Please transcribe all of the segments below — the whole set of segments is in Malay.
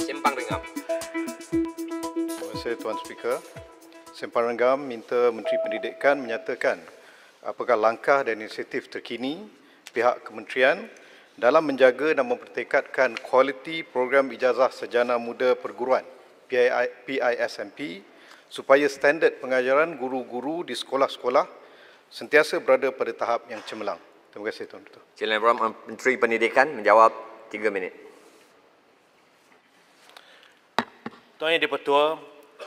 Sempang Renggam. Terima kasih Tuan Speaker. Sempang Renggam minta Menteri Pendidikan menyatakan apakah langkah dan inisiatif terkini pihak kementerian dalam menjaga dan mempertekadkan kualiti program ijazah sarjana muda perguruan PISMP supaya standard pengajaran guru-guru di sekolah-sekolah sentiasa berada pada tahap yang cemerlang. Terima kasih Tuan Ketua. Silakan Prof. Menteri Pendidikan menjawab 3 minit. Tuan Yang di-Pertua,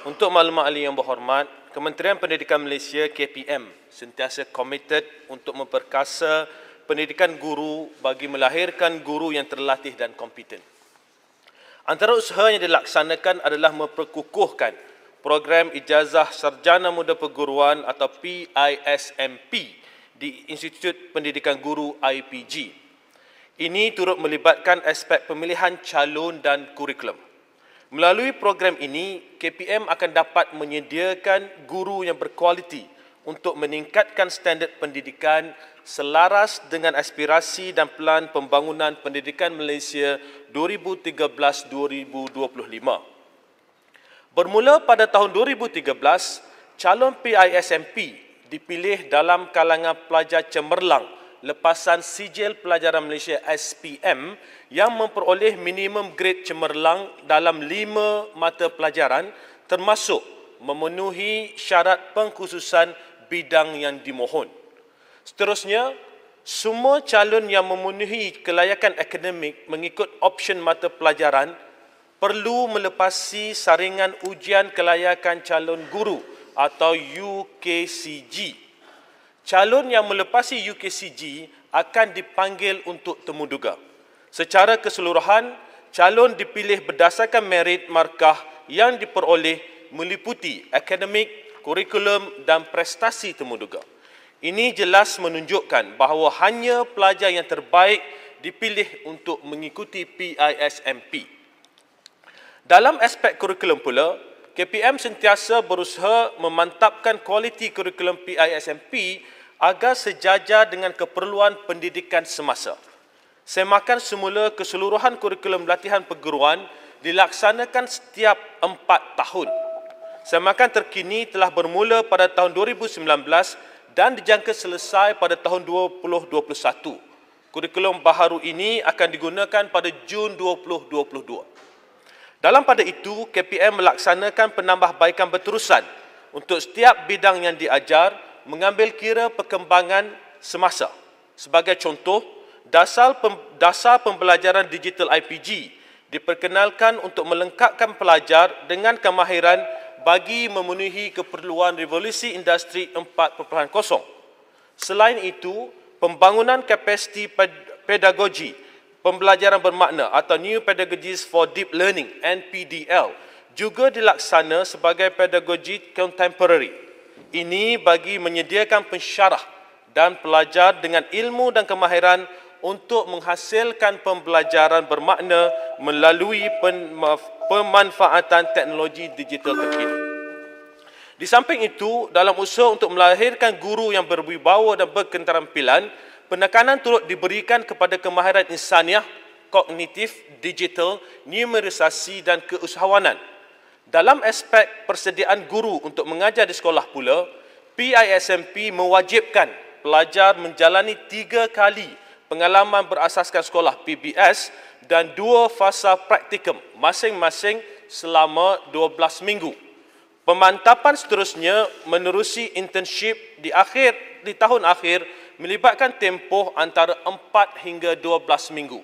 untuk maklumat ahli yang berhormat, Kementerian Pendidikan Malaysia KPM sentiasa komited untuk memperkasa pendidikan guru bagi melahirkan guru yang terlatih dan kompeten. Antara usaha yang dilaksanakan adalah memperkukuhkan program ijazah sarjana muda perguruan atau PISMP di Institut Pendidikan Guru IPG. Ini turut melibatkan aspek pemilihan calon dan kurikulum. Melalui program ini, KPM akan dapat menyediakan guru yang berkualiti untuk meningkatkan standard pendidikan selaras dengan aspirasi dan pelan pembangunan pendidikan Malaysia 2013-2025. Bermula pada tahun 2013, calon PISMP dipilih dalam kalangan pelajar cemerlang lepasan Sijil Pelajaran Malaysia SPM yang memperoleh minimum grade cemerlang dalam 5 mata pelajaran termasuk memenuhi syarat pengkhususan bidang yang dimohon. Seterusnya, semua calon yang memenuhi kelayakan akademik mengikut option mata pelajaran perlu melepasi saringan ujian kelayakan calon guru atau UKCG. Calon yang melepasi UKCG akan dipanggil untuk temuduga. Secara keseluruhan, calon dipilih berdasarkan merit markah yang diperoleh meliputi akademik, kurikulum dan prestasi temuduga. Ini jelas menunjukkan bahawa hanya pelajar yang terbaik dipilih untuk mengikuti PISMP. Dalam aspek kurikulum pula, KPM sentiasa berusaha memantapkan kualiti kurikulum PISMP agar sejajar dengan keperluan pendidikan semasa. Semakan semula keseluruhan kurikulum latihan perguruan dilaksanakan setiap 4 tahun. Semakan terkini telah bermula pada tahun 2019 dan dijangka selesai pada tahun 2021. Kurikulum baharu ini akan digunakan pada Jun 2022. Dalam pada itu, KPM melaksanakan penambahbaikan berterusan untuk setiap bidang yang diajar mengambil kira perkembangan semasa. Sebagai contoh, dasar pembelajaran digital IPG diperkenalkan untuk melengkapkan pelajar dengan kemahiran bagi memenuhi keperluan revolusi industri 4.0. Selain itu, pembangunan kapasiti pedagogi pembelajaran bermakna atau New Pedagogies for Deep Learning NPDL juga dilaksana sebagai pedagogi contemporary. Ini bagi menyediakan pensyarah dan pelajar dengan ilmu dan kemahiran untuk menghasilkan pembelajaran bermakna melalui pemanfaatan teknologi digital terkini. Di samping itu, dalam usaha untuk melahirkan guru yang berwibawa dan berketerampilan, penekanan turut diberikan kepada kemahiran insaniah, kognitif, digital, numerisasi dan keusahawanan. Dalam aspek persediaan guru untuk mengajar di sekolah pula, PISMP mewajibkan pelajar menjalani 3 kali pengalaman berasaskan sekolah PBS dan 2 fasa praktikum masing-masing selama 12 minggu. Pemantapan seterusnya menerusi internship di tahun akhir melibatkan tempoh antara 4 hingga 12 minggu.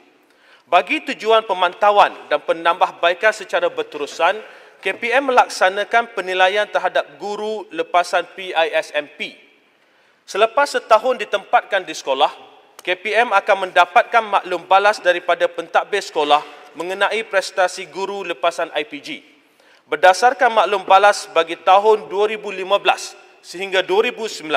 Bagi tujuan pemantauan dan penambahbaikan secara berterusan, KPM melaksanakan penilaian terhadap guru lepasan PISMP. Selepas setahun ditempatkan di sekolah, KPM akan mendapatkan maklum balas daripada pentadbir sekolah mengenai prestasi guru lepasan IPG. Berdasarkan maklum balas bagi tahun 2015 sehingga 2019,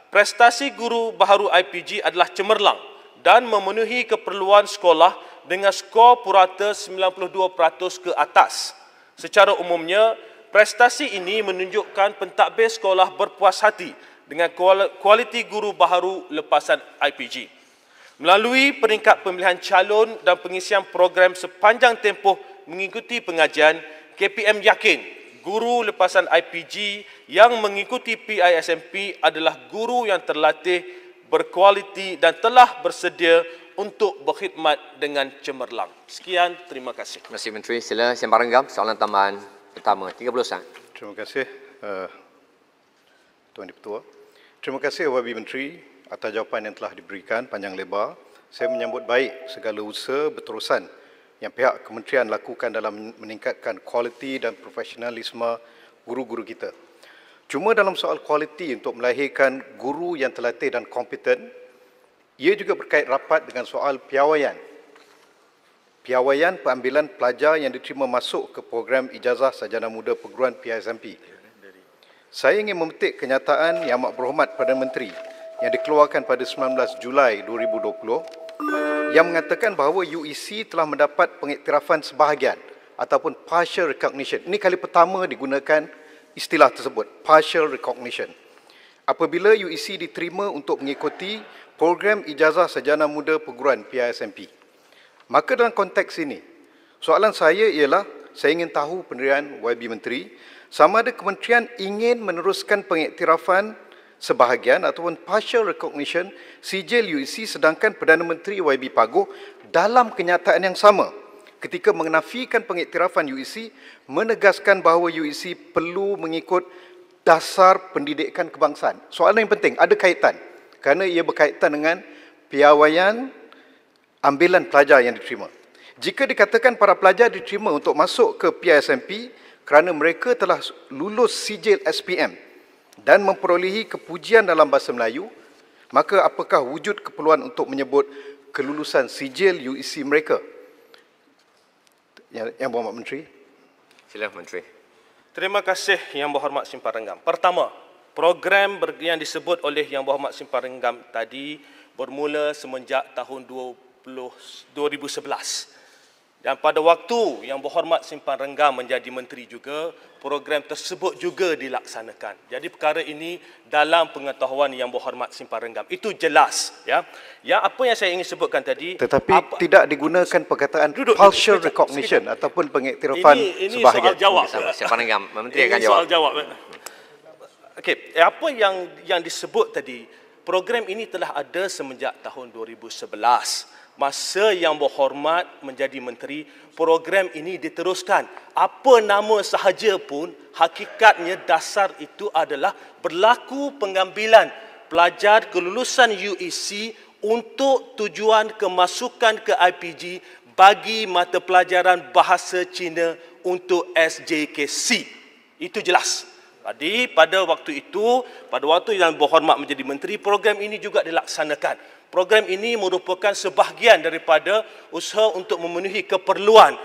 prestasi guru baharu IPG adalah cemerlang dan memenuhi keperluan sekolah dengan skor purata 92% ke atas. Secara umumnya, prestasi ini menunjukkan pentadbir sekolah berpuas hati dengan kualiti guru baharu lepasan IPG. Melalui peringkat pemilihan calon dan pengisian program sepanjang tempoh mengikuti pengajian, KPM yakin guru lepasan IPG yang mengikuti PISMP adalah guru yang terlatih, berkualiti dan telah bersedia untuk berkhidmat dengan cemerlang. Sekian, terima kasih. Terima kasih Menteri. Sila Sembang Renggam, soalan tambahan pertama. 30 saat. Terima kasih Tuan Di-Pertua. Terima kasih YB Menteri atas jawapan yang telah diberikan panjang lebar. Saya menyambut baik segala usaha berterusan yang pihak kementerian lakukan dalam meningkatkan kualiti dan profesionalisme guru-guru kita. Cuma dalam soal kualiti untuk melahirkan guru yang terlatih dan kompeten, ia juga berkait rapat dengan soal piawaian. Piawaian pengambilan pelajar yang diterima masuk ke program ijazah sarjana muda perguruan PISMP. Saya ingin memetik kenyataan Yang Amat Berhormat Perdana Menteri yang dikeluarkan pada 19 Julai 2020 yang mengatakan bahawa UEC telah mendapat pengiktirafan sebahagian ataupun partial recognition. Ini kali pertama digunakan istilah tersebut, partial recognition. Apabila UEC diterima untuk mengikuti program ijazah sarjana muda perguruan PISMP. Maka dalam konteks ini, soalan saya ialah, saya ingin tahu pendirian YB Menteri, sama ada kementerian ingin meneruskan pengiktirafan sebahagian ataupun partial recognition sijil UEC sedangkan Perdana Menteri YB Paguh dalam kenyataan yang sama ketika menafikan pengiktirafan UEC menegaskan bahawa UEC perlu mengikut dasar pendidikan kebangsaan. Soalan yang penting, ada kaitan kerana ia berkaitan dengan piawaian ambilan pelajar yang diterima. Jika dikatakan para pelajar diterima untuk masuk ke PISMP kerana mereka telah lulus sijil SPM dan memperolehi kepujian dalam bahasa Melayu, maka apakah wujud keperluan untuk menyebut kelulusan sijil UEC mereka? Yang Berhormat Menteri. Sila Menteri. Terima kasih Yang Berhormat Simpang Renggam. Pertama, program yang disebut oleh Yang Berhormat Simpang Renggam tadi bermula semenjak tahun 2011. Dan pada waktu Yang Berhormat Simpang Renggam menjadi menteri juga, program tersebut juga dilaksanakan. Jadi perkara ini dalam pengetahuan Yang Berhormat Simpang Renggam. Itu jelas, ya. Yang apa yang saya ingin sebutkan tadi, tetapi tidak digunakan perkataan partial recognition ataupun pengiktirafan sebahagian. Soal jawab. Simpang Renggam, Menteri akan Ini jawab. soal jawab. Okey, apa yang disebut tadi, program ini telah ada semenjak tahun 2011. Masa Yang Berhormat menjadi menteri, program ini diteruskan. Apa nama sahaja pun, hakikatnya dasar itu adalah berlaku pengambilan pelajar kelulusan UEC untuk tujuan kemasukan ke IPG bagi mata pelajaran bahasa Cina untuk SJKC. Itu jelas. Jadi pada waktu itu, pada waktu Yang Berhormat menjadi menteri, program ini juga dilaksanakan. Program ini merupakan sebahagian daripada usaha untuk memenuhi keperluan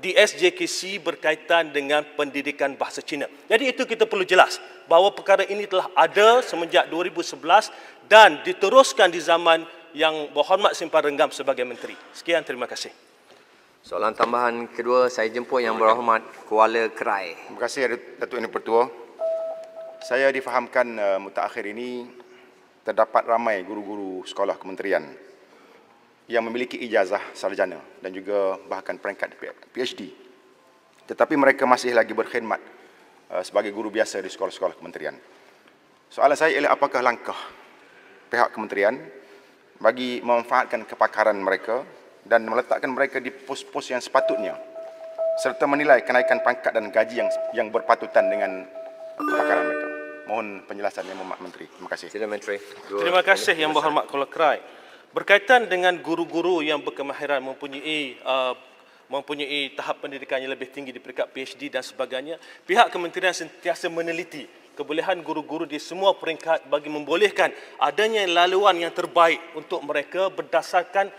di SJKC berkaitan dengan pendidikan bahasa Cina. Jadi itu kita perlu jelas bahawa perkara ini telah ada semenjak 2011 dan diteruskan di zaman Yang Berhormat Simpang Renggam sebagai menteri. Sekian, terima kasih. Soalan tambahan kedua, saya jemput Yang Berhormat Kuala Krai. Terima kasih Datuk Yang Di-Pertua. Saya difahamkan mutakhir ini terdapat ramai guru-guru sekolah kementerian yang memiliki ijazah sarjana dan juga bahkan peringkat PhD. Tetapi mereka masih lagi berkhidmat sebagai guru biasa di sekolah-sekolah kementerian. Soalan saya ialah apakah langkah pihak kementerian bagi memanfaatkan kepakaran mereka dan meletakkan mereka di pos-pos yang sepatutnya serta menilai kenaikan pangkat dan gaji yang berpatutan dengan kepakaran mereka. Mohon penjelasan Yang Berhormat Menteri. Terima kasih. Sila Menteri. Terima kasih Yang Berhormat Kuala Krai. Berkaitan dengan guru-guru yang berkemahiran mempunyai tahap pendidikan yang lebih tinggi di peringkat PhD dan sebagainya, pihak kementerian sentiasa meneliti kebolehan guru-guru di semua peringkat bagi membolehkan adanya laluan yang terbaik untuk mereka berdasarkan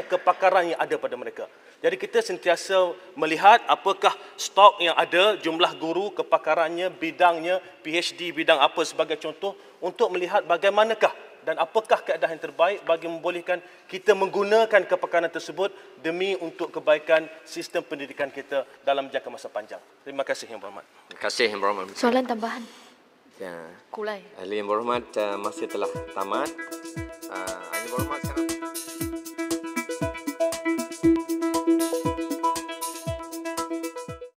kepakaran yang ada pada mereka. Jadi kita sentiasa melihat apakah stok yang ada, jumlah guru, kepakarannya, bidangnya, PhD, bidang apa sebagai contoh, untuk melihat bagaimanakah dan apakah keadaan yang terbaik bagi membolehkan kita menggunakan kepakaran tersebut demi untuk kebaikan sistem pendidikan kita dalam jangka masa panjang. Terima kasih Yang Berhormat. Terima kasih Yang Berhormat. Soalan tambahan. Ya. Kulai. Ahli Yang Berhormat, masih telah tamat. Yang Berhormat